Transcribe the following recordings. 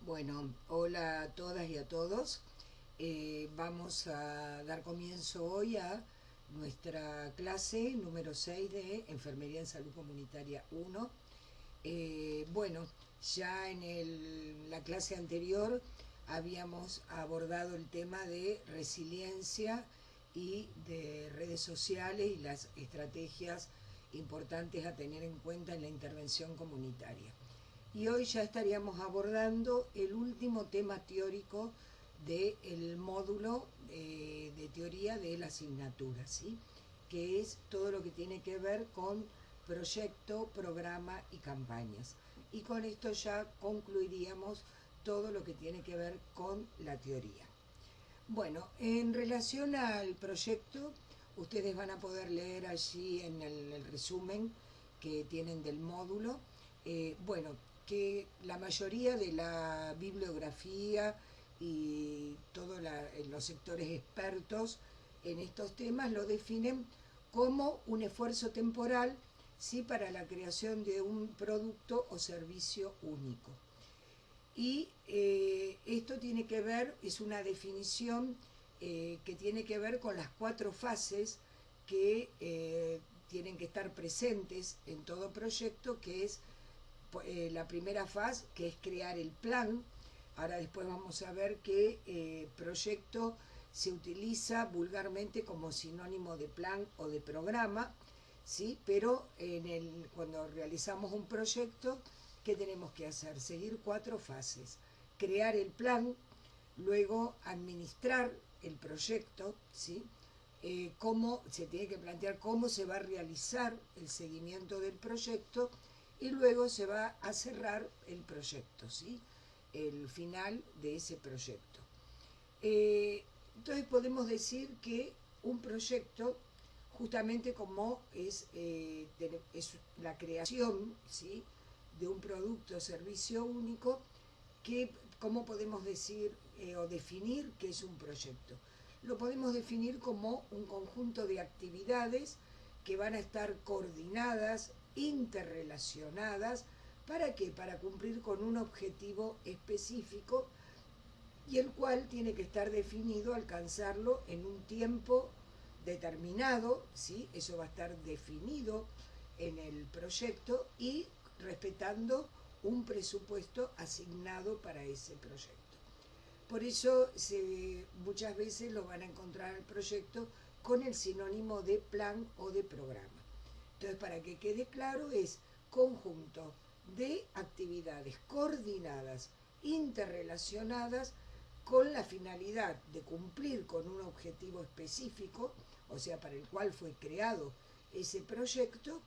Bueno, hola a todas y a todos. Vamos a dar comienzo hoy a nuestra clase número 6 de Enfermería en Salud Comunitaria 1. Bueno, ya en la clase anterior habíamos abordado el tema de resiliencia y de redes sociales y las estrategias importantes a tener en cuenta en la intervención comunitaria. Y hoy ya estaríamos abordando el último tema teórico del módulo de teoría de la asignatura, ¿sí? Que es todo lo que tiene que ver con proyecto, programa y campañas. Y con esto ya concluiríamos todo lo que tiene que ver con la teoría. Bueno, en relación al proyecto, ustedes van a poder leer allí en el resumen que tienen del módulo, bueno, que la mayoría de la bibliografía y todos los sectores expertos en estos temas lo definen como un esfuerzo temporal, ¿sí?, para la creación de un producto o servicio único. Y esto tiene que ver, es una definición que tiene que ver con las 4 fases que tienen que estar presentes en todo proyecto, que es la primera fase, que es crear el plan. Ahora después vamos a ver que proyecto se utiliza vulgarmente como sinónimo de plan o de programa, ¿sí? Pero cuando realizamos un proyecto, ¿qué tenemos que hacer? Seguir 4 fases. Crear el plan, luego administrar el proyecto, ¿sí? Cómo se tiene que plantear cómo se va a realizar el seguimiento del proyecto y luego se va a cerrar el proyecto, ¿sí?, el final de ese proyecto. Entonces podemos decir que un proyecto, justamente como es la creación, ¿sí?, de un producto o servicio único, ¿cómo podemos decir o definir qué es un proyecto? Lo podemos definir como un conjunto de actividades que van a estar coordinadas, interrelacionadas. ¿Para qué? Para cumplir con un objetivo específico y el cual tiene que estar definido, alcanzarlo en un tiempo determinado, ¿sí? Eso va a estar definido en el proyecto y respetando un presupuesto asignado para ese proyecto. Por eso muchas veces lo van a encontrar el proyecto con el sinónimo de plan o de programa. Entonces, para que quede claro, es conjunto de actividades coordinadas, interrelacionadas, con la finalidad de cumplir con un objetivo específico, o sea, para el cual fue creado ese proyecto,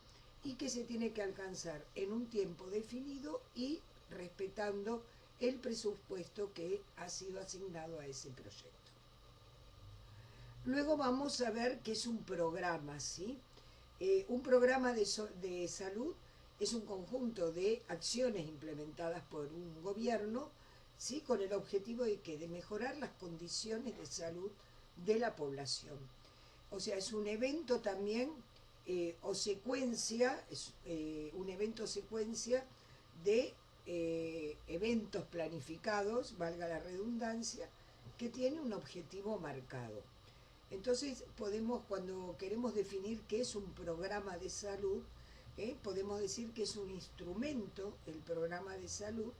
y que se tiene que alcanzar en un tiempo definido y respetando el presupuesto que ha sido asignado a ese proyecto. Luego vamos a ver qué es un programa, ¿sí? Un programa de salud es un conjunto de acciones implementadas por un gobierno, ¿sí?, con el objetivo de mejorar las condiciones de salud de la población. O sea, es un evento también o secuencia, es un evento secuencia de eventos planificados, valga la redundancia, que tiene un objetivo marcado. Entonces cuando queremos definir qué es un programa de salud, podemos decir que es un instrumento, el programa de salud,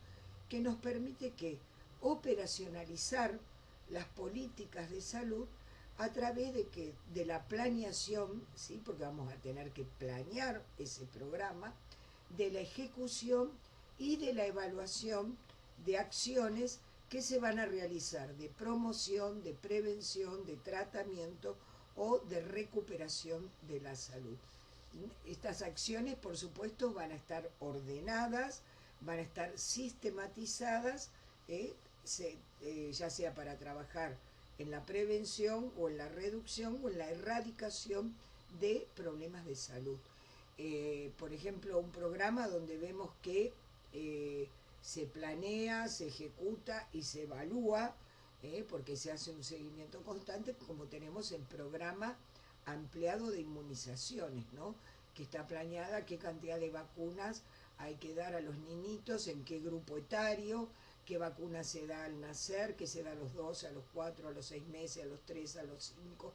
que nos permite operacionalizar las políticas de salud a través de la planeación, ¿sí?, porque vamos a tener que planear ese programa, de la ejecución y de la evaluación de acciones que se van a realizar de promoción, de prevención, de tratamiento o de recuperación de la salud. Estas acciones, por supuesto, van a estar ordenadas, van a estar sistematizadas, ya sea para trabajar en la prevención o en la reducción o en la erradicación de problemas de salud. Por ejemplo, un programa donde vemos que se planea, se ejecuta y se evalúa, porque se hace un seguimiento constante, como tenemos el programa ampliado de inmunizaciones, ¿no?, que está planeada qué cantidad de vacunas hay que dar a los niñitos, en qué grupo etario, qué vacuna se da al nacer, que se da a los 2, a los 4, a los 6 meses, a los 3, a los 5,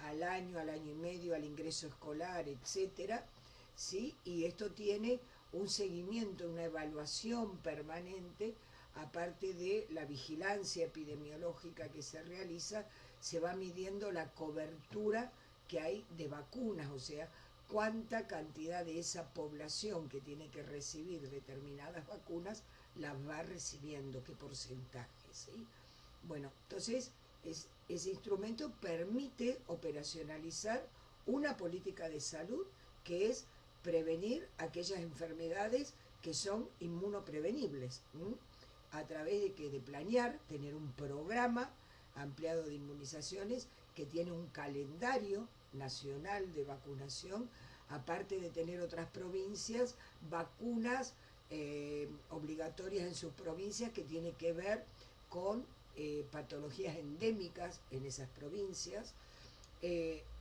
al año y medio, al ingreso escolar, etcétera, ¿sí? Y esto tiene un seguimiento, una evaluación permanente, aparte de la vigilancia epidemiológica que se realiza, se va midiendo la cobertura que hay de vacunas, o sea, cuánta cantidad de esa población que tiene que recibir determinadas vacunas las va recibiendo, qué porcentaje, ¿sí? Bueno, entonces ese instrumento permite operacionalizar una política de salud que es prevenir aquellas enfermedades que son inmunoprevenibles, a través de que de planear, tener un programa ampliado de inmunizaciones que tiene un calendario nacional de vacunación, aparte de tener otras provincias, vacunas obligatorias en sus provincias que tiene que ver con patologías endémicas en esas provincias,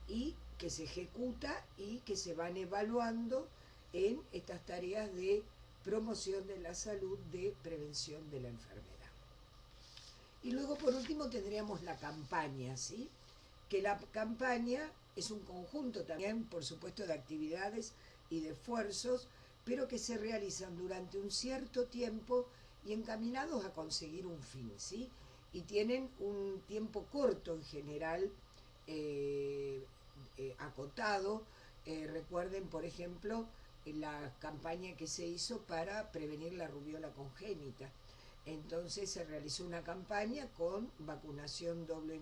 y que se ejecuta y que se van evaluando en estas tareas de promoción de la salud, de prevención de la enfermedad. Y luego, por último, tendríamos la campaña, ¿sí? Que la campaña es un conjunto también, por supuesto, de actividades y de esfuerzos, pero que se realizan durante un cierto tiempo y encaminados a conseguir un fin, ¿sí? Y tienen un tiempo corto en general, acotado. Recuerden, por ejemplo, la campaña que se hizo para prevenir la rubiola congénita. Entonces se realizó una campaña con vacunación doble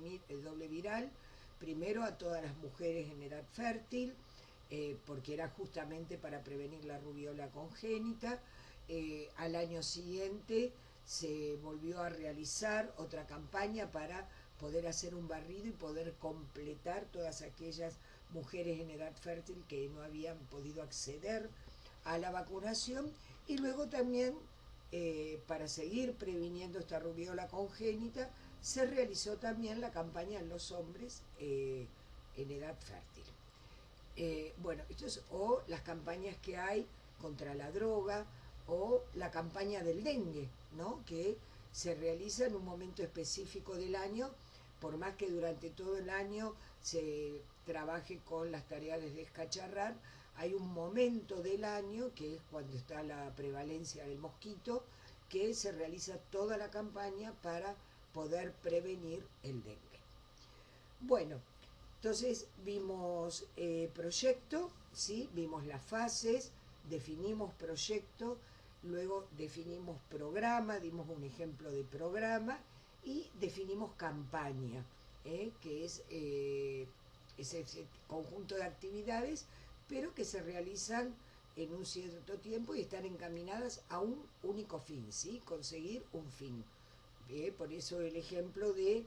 viral, primero a todas las mujeres en edad fértil, porque era justamente para prevenir la rubiola congénita. Al año siguiente se volvió a realizar otra campaña para poder hacer un barrido y poder completar todas aquellas mujeres en edad fértil que no habían podido acceder a la vacunación. Y luego también, para seguir previniendo esta rubiola congénita, se realizó también la campaña en los hombres en edad fértil. Bueno, esto es, o las campañas que hay contra la droga, o la campaña del dengue, ¿no? Que se realiza en un momento específico del año, por más que durante todo el año se trabaje con las tareas de descacharrar, hay un momento del año, que es cuando está la prevalencia del mosquito, que se realiza toda la campaña para poder prevenir el dengue. Bueno, entonces vimos proyecto, ¿sí? Vimos las fases, definimos proyecto, luego definimos programa, dimos un ejemplo de programa y definimos campaña, que es ese conjunto de actividades, pero que se realizan en un cierto tiempo y están encaminadas a un único fin, ¿sí? Conseguir un fin. Por eso el ejemplo de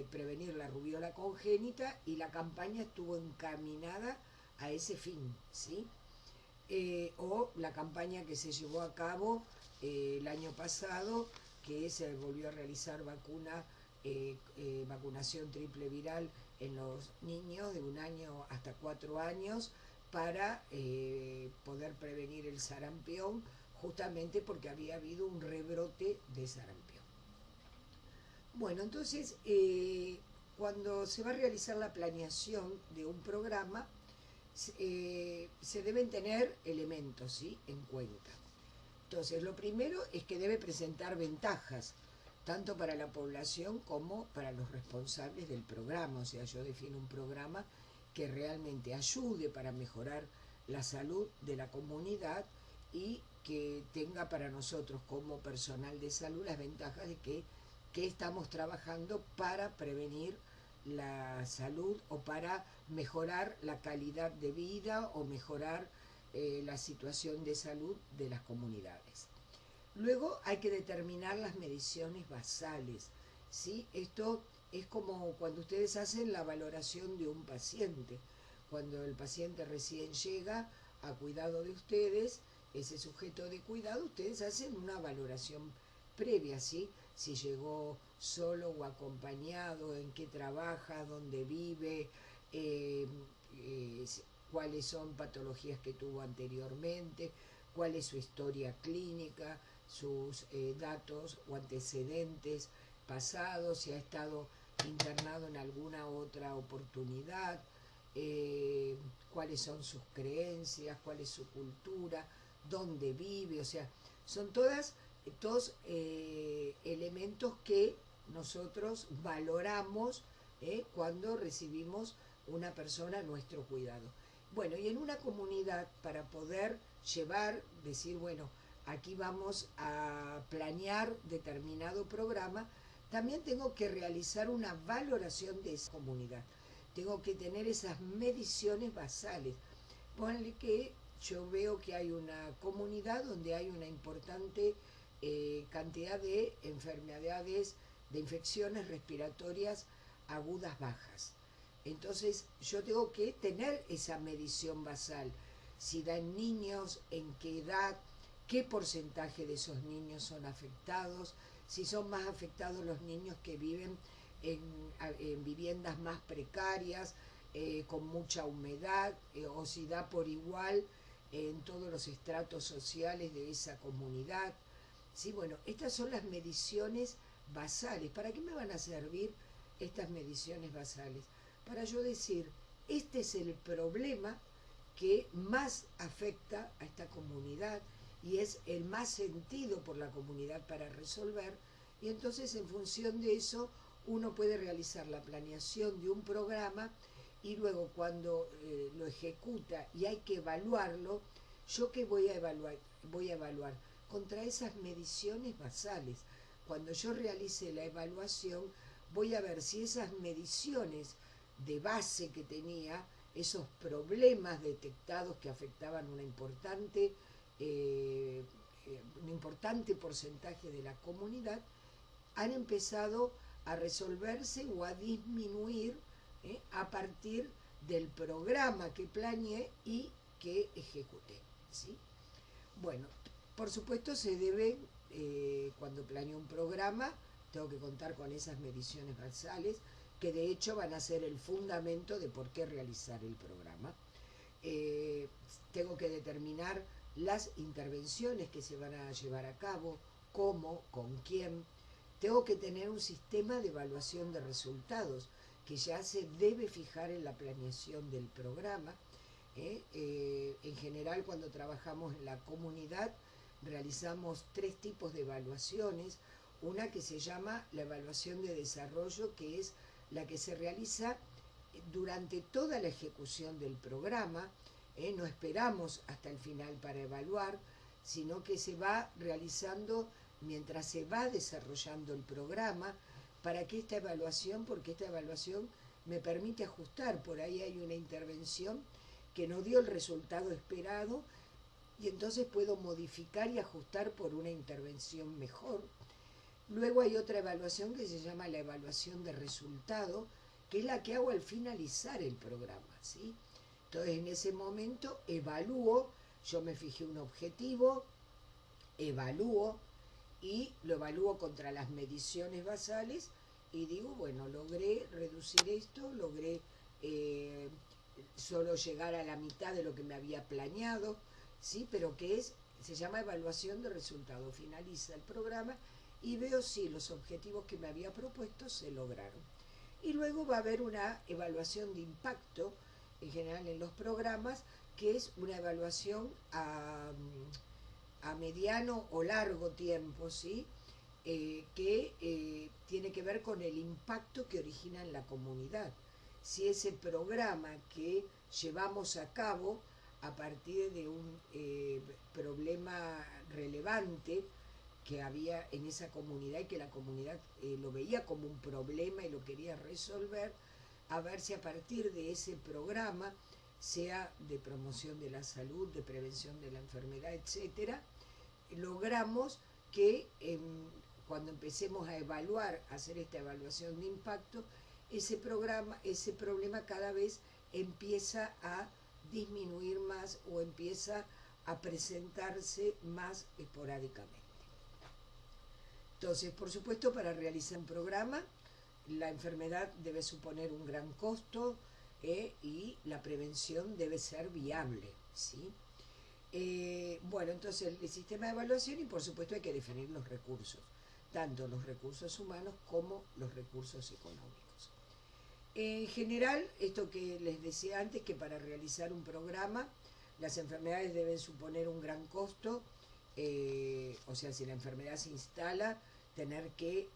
prevenir la rubiola congénita, y la campaña estuvo encaminada a ese fin, ¿sí? O la campaña que se llevó a cabo el año pasado, que se volvió a realizar vacunación triple viral en los niños de 1 año hasta 4 años para poder prevenir el sarampión, justamente porque había habido un rebrote de sarampión. Bueno, entonces, cuando se va a realizar la planeación de un programa, se deben tener elementos, ¿sí?, en cuenta. Entonces, lo primero es que debe presentar ventajas, tanto para la población como para los responsables del programa. O sea, yo defino un programa que realmente ayude para mejorar la salud de la comunidad y que tenga para nosotros como personal de salud las ventajas de que estamos trabajando para prevenir la salud o para mejorar la calidad de vida o mejorar la situación de salud de las comunidades. Luego hay que determinar las mediciones basales, ¿sí? Esto es como cuando ustedes hacen la valoración de un paciente. Cuando el paciente recién llega a cuidado de ustedes, ese sujeto de cuidado, ustedes hacen una valoración previa, ¿sí? Si llegó solo o acompañado, en qué trabaja, dónde vive, cuáles son patologías que tuvo anteriormente, cuál es su historia clínica, sus datos o antecedentes pasados, si ha estado internado en alguna otra oportunidad, cuáles son sus creencias, cuál es su cultura, dónde vive, o sea, son todos elementos que nosotros valoramos cuando recibimos una persona a nuestro cuidado. Bueno, y en una comunidad, para poder decir, bueno, aquí vamos a planear determinado programa, también tengo que realizar una valoración de esa comunidad. Tengo que tener esas mediciones basales. Ponle que yo veo que hay una comunidad donde hay una importante cantidad de enfermedades, de infecciones respiratorias agudas bajas. Entonces yo tengo que tener esa medición basal. Si da en niños, en qué edad, qué porcentaje de esos niños son afectados, si son más afectados los niños que viven en viviendas más precarias, con mucha humedad, o si da por igual en todos los estratos sociales de esa comunidad. Sí, bueno, estas son las mediciones basales. ¿Para qué me van a servir estas mediciones basales? Para yo decir, este es el problema que más afecta a esta comunidad y es el más sentido por la comunidad para resolver, y entonces en función de eso uno puede realizar la planeación de un programa y luego cuando lo ejecuta y hay que evaluarlo, ¿yo qué voy a evaluar? Voy a evaluar contra esas mediciones basales. Cuando yo realice la evaluación, voy a ver si esas mediciones de base que tenía, esos problemas detectados que afectaban un importante porcentaje de la comunidad, han empezado a resolverse o a disminuir a partir del programa que planeé y que ejecuté, ¿sí? Bueno, por supuesto se debe, cuando planeo un programa, tengo que contar con esas mediciones basales, que de hecho van a ser el fundamento de por qué realizar el programa. Tengo que determinar las intervenciones que se van a llevar a cabo, cómo, con quién. Tengo que tener un sistema de evaluación de resultados que ya se debe fijar en la planeación del programa. En general, cuando trabajamos en la comunidad, realizamos 3 tipos de evaluaciones. Una que se llama la evaluación de desarrollo, que es la que se realiza durante toda la ejecución del programa. No esperamos hasta el final para evaluar, sino que se va realizando mientras se va desarrollando el programa. ¿Para qué esta evaluación? Porque esta evaluación me permite ajustar. Por ahí hay una intervención que no dio el resultado esperado y entonces puedo modificar y ajustar por una intervención mejor. Luego hay otra evaluación que se llama la evaluación de resultado, que es la que hago al finalizar el programa, ¿sí? Entonces en ese momento evalúo, yo me fijé un objetivo, evalúo y lo evalúo contra las mediciones basales y digo, bueno, logré reducir esto, logré solo llegar a la mitad de lo que me había planeado, ¿sí? Pero que se llama evaluación de resultado. Finaliza el programa y veo si los objetivos que me había propuesto se lograron. Y luego va a haber una evaluación de impacto, en general en los programas, que es una evaluación a mediano o largo tiempo, ¿sí? Que tiene que ver con el impacto que origina en la comunidad. Si ese programa que llevamos a cabo a partir de un problema relevante que había en esa comunidad y que la comunidad lo veía como un problema y lo quería resolver, a ver si a partir de ese programa, sea de promoción de la salud, de prevención de la enfermedad, etcétera, logramos que cuando empecemos a evaluar, a hacer esta evaluación de impacto, ese problema cada vez empieza a disminuir más o empieza a presentarse más esporádicamente. Entonces, por supuesto, para realizar un programa, la enfermedad debe suponer un gran costo y la prevención debe ser viable, ¿sí? Bueno, entonces el sistema de evaluación y por supuesto hay que definir los recursos, tanto los recursos humanos como los recursos económicos. En general, esto que les decía antes, que para realizar un programa, las enfermedades deben suponer un gran costo, o sea, si la enfermedad se instala, tener que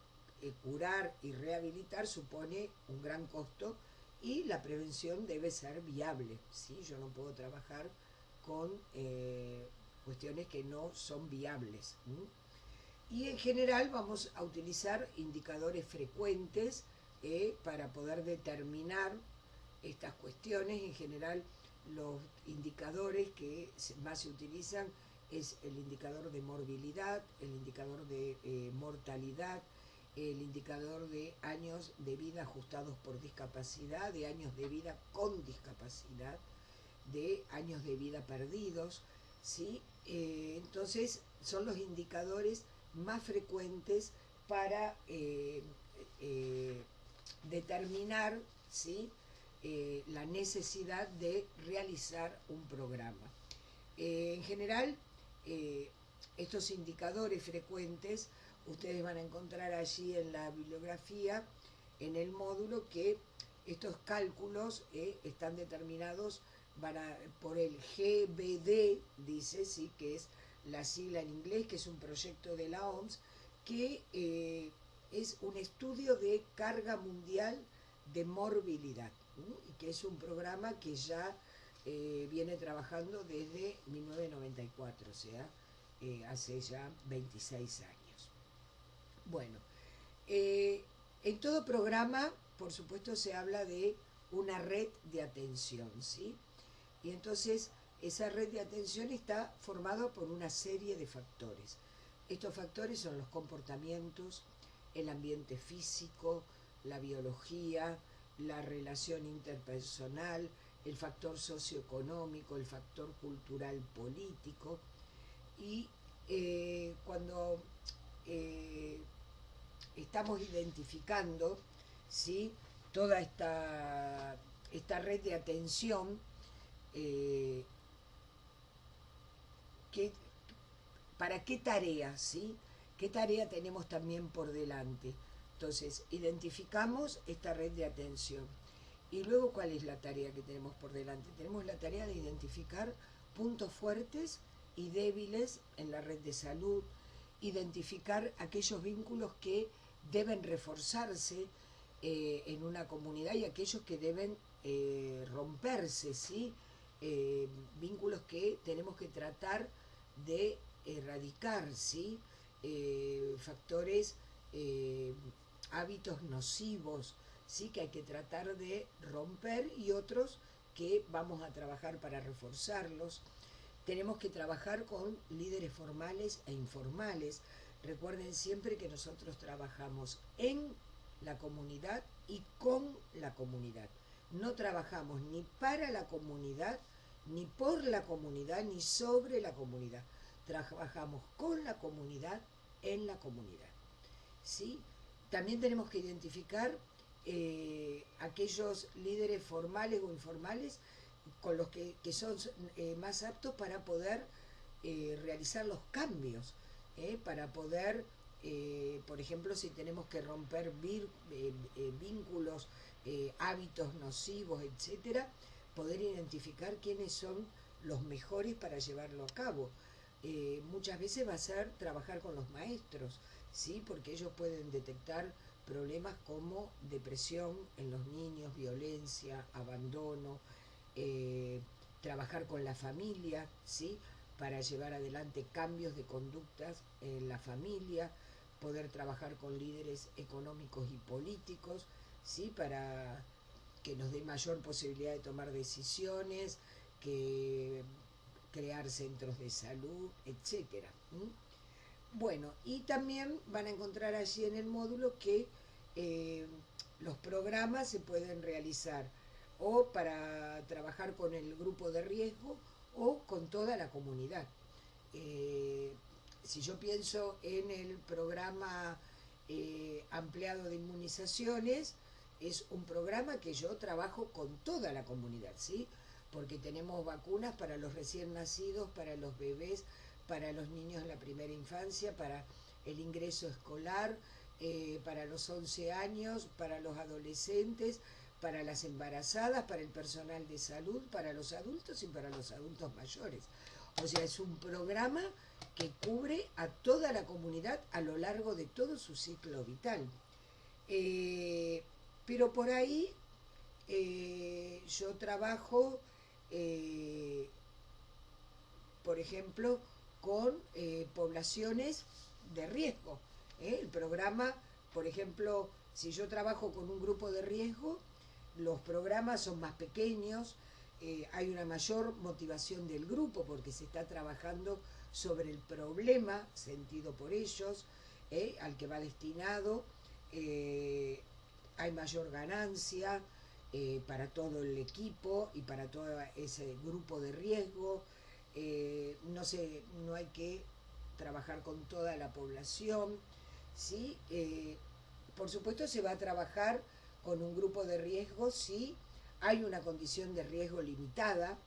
curar y rehabilitar supone un gran costo y la prevención debe ser viable, ¿sí? Yo no puedo trabajar con cuestiones que no son viables. Y en general vamos a utilizar indicadores frecuentes para poder determinar estas cuestiones. En general los indicadores que más se utilizan es el indicador de morbilidad, el indicador de mortalidad, el indicador de años de vida ajustados por discapacidad, de años de vida con discapacidad, de años de vida perdidos, ¿sí? Entonces son los indicadores más frecuentes para determinar, ¿sí? La necesidad de realizar un programa. En general, estos indicadores frecuentes ustedes van a encontrar allí en la bibliografía, en el módulo, que estos cálculos están determinados por el GBD, dice, sí, que es la sigla en inglés, que es un proyecto de la OMS, que es un estudio de carga mundial de morbilidad, y que es un programa que ya viene trabajando desde 1994, o sea, hace ya 26 años. Bueno, en todo programa, por supuesto, se habla de una red de atención, ¿sí? Y entonces esa red de atención está formada por una serie de factores. Estos factores son los comportamientos, el ambiente físico, la biología, la relación interpersonal, el factor socioeconómico, el factor cultural político. Y cuando estamos identificando, ¿sí?, toda esta red de atención, eh, que, ¿para qué tarea? ¿Sí? ¿Qué tarea tenemos también por delante? Entonces, identificamos esta red de atención. Y luego, ¿cuál es la tarea que tenemos por delante? Tenemos la tarea de identificar puntos fuertes y débiles en la red de salud, identificar aquellos vínculos que deben reforzarse en una comunidad y aquellos que deben romperse, ¿sí? Vínculos que tenemos que tratar de erradicar, ¿sí? Factores, hábitos nocivos, ¿sí?, que hay que tratar de romper, y otros que vamos a trabajar para reforzarlos. Tenemos que trabajar con líderes formales e informales. Recuerden siempre que nosotros trabajamos en la comunidad y con la comunidad. No trabajamos ni para la comunidad, ni por la comunidad, ni sobre la comunidad. Trabajamos con la comunidad, en la comunidad, ¿sí? También tenemos que identificar aquellos líderes formales o informales con los que son más aptos para poder realizar los cambios, para poder, por ejemplo, si tenemos que romper vínculos, hábitos nocivos, etcétera, poder identificar quiénes son los mejores para llevarlo a cabo. Muchas veces va a ser trabajar con los maestros, ¿sí?, porque ellos pueden detectar problemas como depresión en los niños, violencia, abandono, trabajar con la familia, ¿sí?, para llevar adelante cambios de conductas en la familia, poder trabajar con líderes económicos y políticos, ¿sí?, para que nos dé mayor posibilidad de tomar decisiones, que crear centros de salud, etcétera. Bueno, y también van a encontrar allí en el módulo que los programas se pueden realizar o para trabajar con el grupo de riesgo o con toda la comunidad. Si yo pienso en el programa ampliado de inmunizaciones, es un programa que yo trabajo con toda la comunidad, ¿sí? porque tenemos vacunas para los recién nacidos, para los bebés, para los niños en la primera infancia, para el ingreso escolar, para los 11 años, para los adolescentes, para las embarazadas, para el personal de salud, para los adultos y para los adultos mayores. O sea, es un programa que cubre a toda la comunidad a lo largo de todo su ciclo vital. Pero por ahí yo trabajo, eh, por ejemplo, con poblaciones de riesgo. El programa, por ejemplo, si yo trabajo con un grupo de riesgo, los programas son más pequeños, hay una mayor motivación del grupo porque se está trabajando sobre el problema sentido por ellos, al que va destinado, hay mayor ganancia para todo el equipo y para todo ese grupo de riesgo. No hay que trabajar con toda la población, ¿sí? Por supuesto se va a trabajar con un grupo de riesgo si hay una condición de riesgo limitada,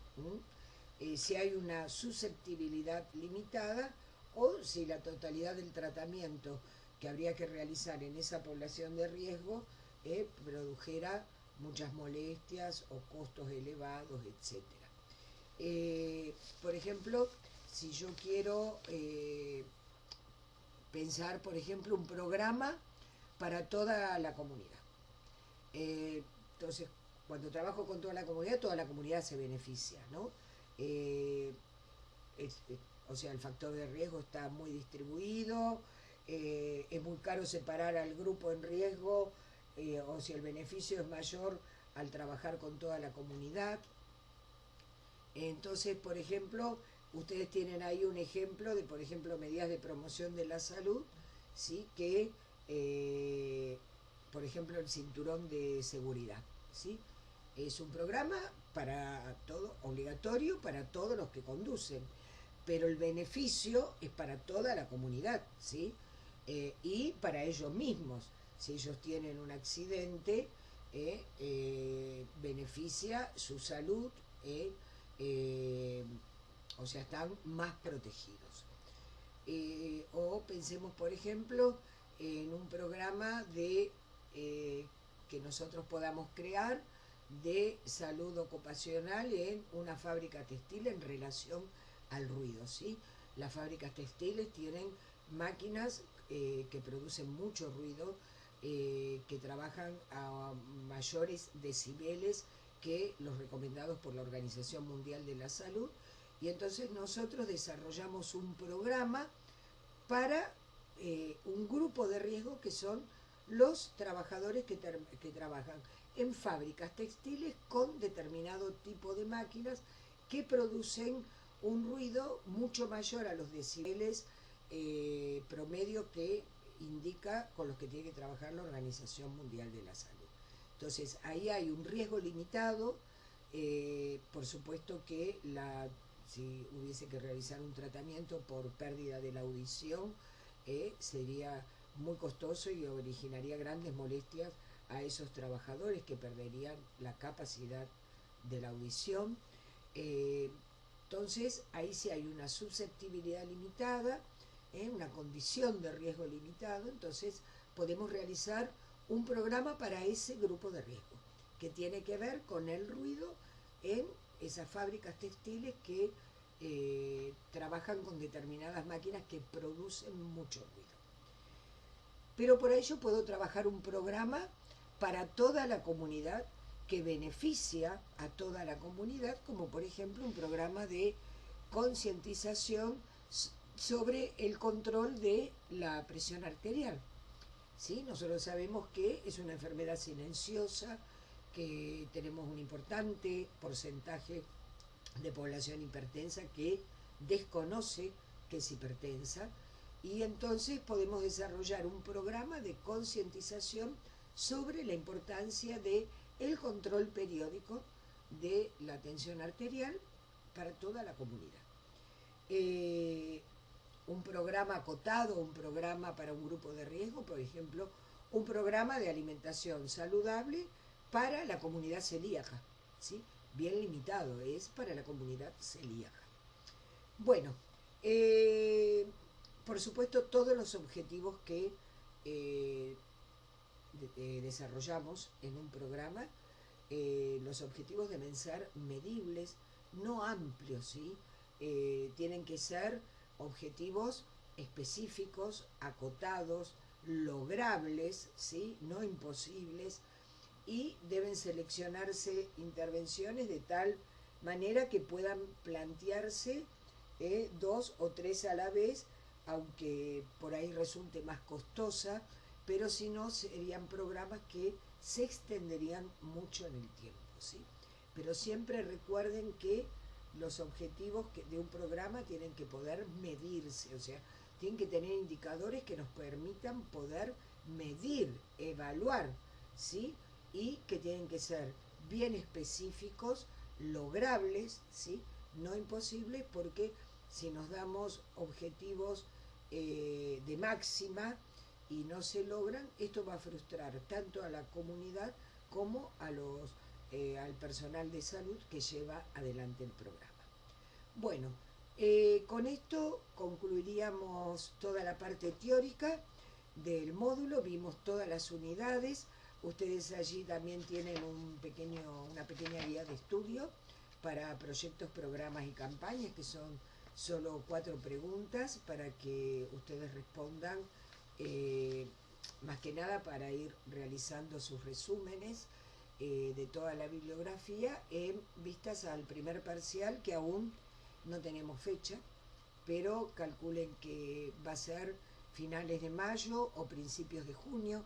si hay una susceptibilidad limitada o si la totalidad del tratamiento que habría que realizar en esa población de riesgo produjera muchas molestias o costos elevados, etcétera. Por ejemplo, si yo quiero pensar, por ejemplo, un programa para toda la comunidad. Entonces, cuando trabajo con toda la comunidad se beneficia, ¿no? Eh, o sea, el factor de riesgo está muy distribuido, es muy caro separar al grupo en riesgo, o si el beneficio es mayor al trabajar con toda la comunidad. Entonces, por ejemplo, ustedes tienen ahí un ejemplo de, por ejemplo, medidas de promoción de la salud, ¿sí? Que, por ejemplo, el cinturón de seguridad, ¿sí? Es un programa para todo, obligatorio para todos los que conducen, pero el beneficio es para toda la comunidad, ¿sí? Y para ellos mismos. Si ellos tienen un accidente, beneficia su salud, o sea, están más protegidos. O pensemos, por ejemplo, en un programa de que nosotros podamos crear de salud ocupacional en una fábrica textil en relación al ruido, ¿sí? Las fábricas textiles tienen máquinas que producen mucho ruido, que trabajan a mayores decibeles que los recomendados por la Organización Mundial de la Salud, y entonces nosotros desarrollamos un programa para un grupo de riesgo que son los trabajadores que trabajan en fábricas textiles con determinado tipo de máquinas que producen un ruido mucho mayor a los decibeles promedio que indica con los que tiene que trabajar la Organización Mundial de la Salud. Entonces ahí hay un riesgo limitado, por supuesto que si hubiese que realizar un tratamiento por pérdida de la audición, sería muy costoso y originaría grandes molestias a esos trabajadores que perderían la capacidad de la audición. Entonces ahí sí hay una susceptibilidad limitada, una condición de riesgo limitado, entonces podemos realizar un programa para ese grupo de riesgo, que tiene que ver con el ruido en esas fábricas textiles que trabajan con determinadas máquinas que producen mucho ruido. Pero por ello puedo trabajar un programa para toda la comunidad que beneficia a toda la comunidad, como por ejemplo un programa de concientización sobre el control de la presión arterial. ¿Sí? Nosotros sabemos que es una enfermedad silenciosa, que tenemos un importante porcentaje de población hipertensa que desconoce que es hipertensa, y entonces podemos desarrollar un programa de concientización sobre la importancia de el control periódico de la tensión arterial para toda la comunidad. Un programa acotado, un programa para un grupo de riesgo, por ejemplo, un programa de alimentación saludable para la comunidad celíaca, ¿sí? bien limitado, es para la comunidad celíaca. Bueno, por supuesto todos los objetivos que eh, desarrollamos en un programa, los objetivos deben ser medibles, no amplios, ¿sí? Tienen que ser objetivos específicos, acotados, logrables, ¿sí? No imposibles, y deben seleccionarse intervenciones de tal manera que puedan plantearse dos o tres a la vez, aunque por ahí resulte más costosa, pero si no serían programas que se extenderían mucho en el tiempo, ¿sí? Pero siempre recuerden que los objetivos de un programa tienen que poder medirse, o sea, tienen que tener indicadores que nos permitan poder medir, evaluar, ¿sí? Y que tienen que ser bien específicos, logrables, ¿sí? No imposibles, porque si nos damos objetivos de máxima y no se logran, esto va a frustrar tanto a la comunidad como al personal de salud que lleva adelante el programa. Bueno, con esto concluiríamos toda la parte teórica del módulo, vimos todas las unidades. Ustedes allí también tienen una pequeña guía de estudio para proyectos, programas y campañas, que son solo 4 preguntas para que ustedes respondan, más que nada para ir realizando sus resúmenes de toda la bibliografía en vistas al primer parcial, que aún no tenemos fecha, pero calculen que va a ser finales de mayo o principios de junio,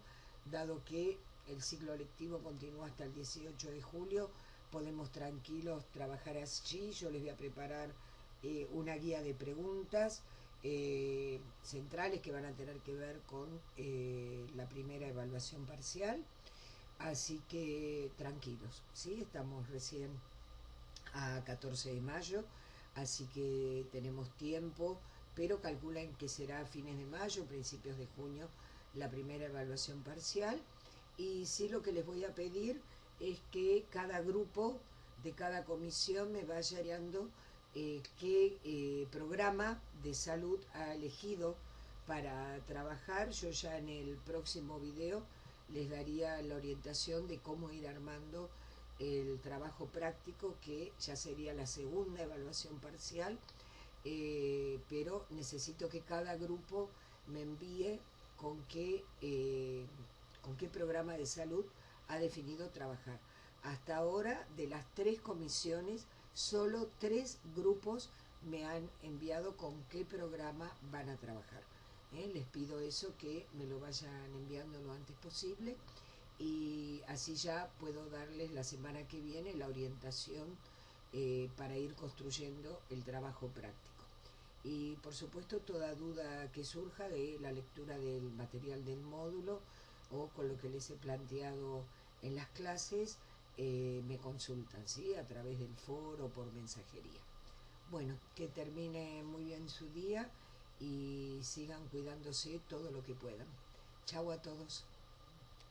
dado que el ciclo lectivo continúa hasta el 18 de julio, podemos tranquilos trabajar allí. Yo les voy a preparar una guía de preguntas centrales que van a tener que ver con la primera evaluación parcial, así que tranquilos, ¿sí? Estamos recién a 14 de mayo, así que tenemos tiempo, pero calculan que será a fines de mayo, principios de junio, la primera evaluación parcial. Y sí, lo que les voy a pedir es que cada grupo de cada comisión me vaya dando qué programa de salud ha elegido para trabajar. Yo ya en el próximo video les daría la orientación de cómo ir armando el trabajo práctico, que ya sería la segunda evaluación parcial, pero necesito que cada grupo me envíe con qué programa de salud ha definido trabajar. Hasta ahora, de las 3 comisiones, solo 3 grupos me han enviado con qué programa van a trabajar. Les pido eso, que me lo vayan enviando lo antes posible, y así ya puedo darles la semana que viene la orientación para ir construyendo el trabajo práctico. Y por supuesto, toda duda que surja de la lectura del material del módulo o con lo que les he planteado en las clases, me consultan, ¿sí? A través del foro o por mensajería. Bueno, que termine muy bien su día y sigan cuidándose todo lo que puedan. Chau a todos.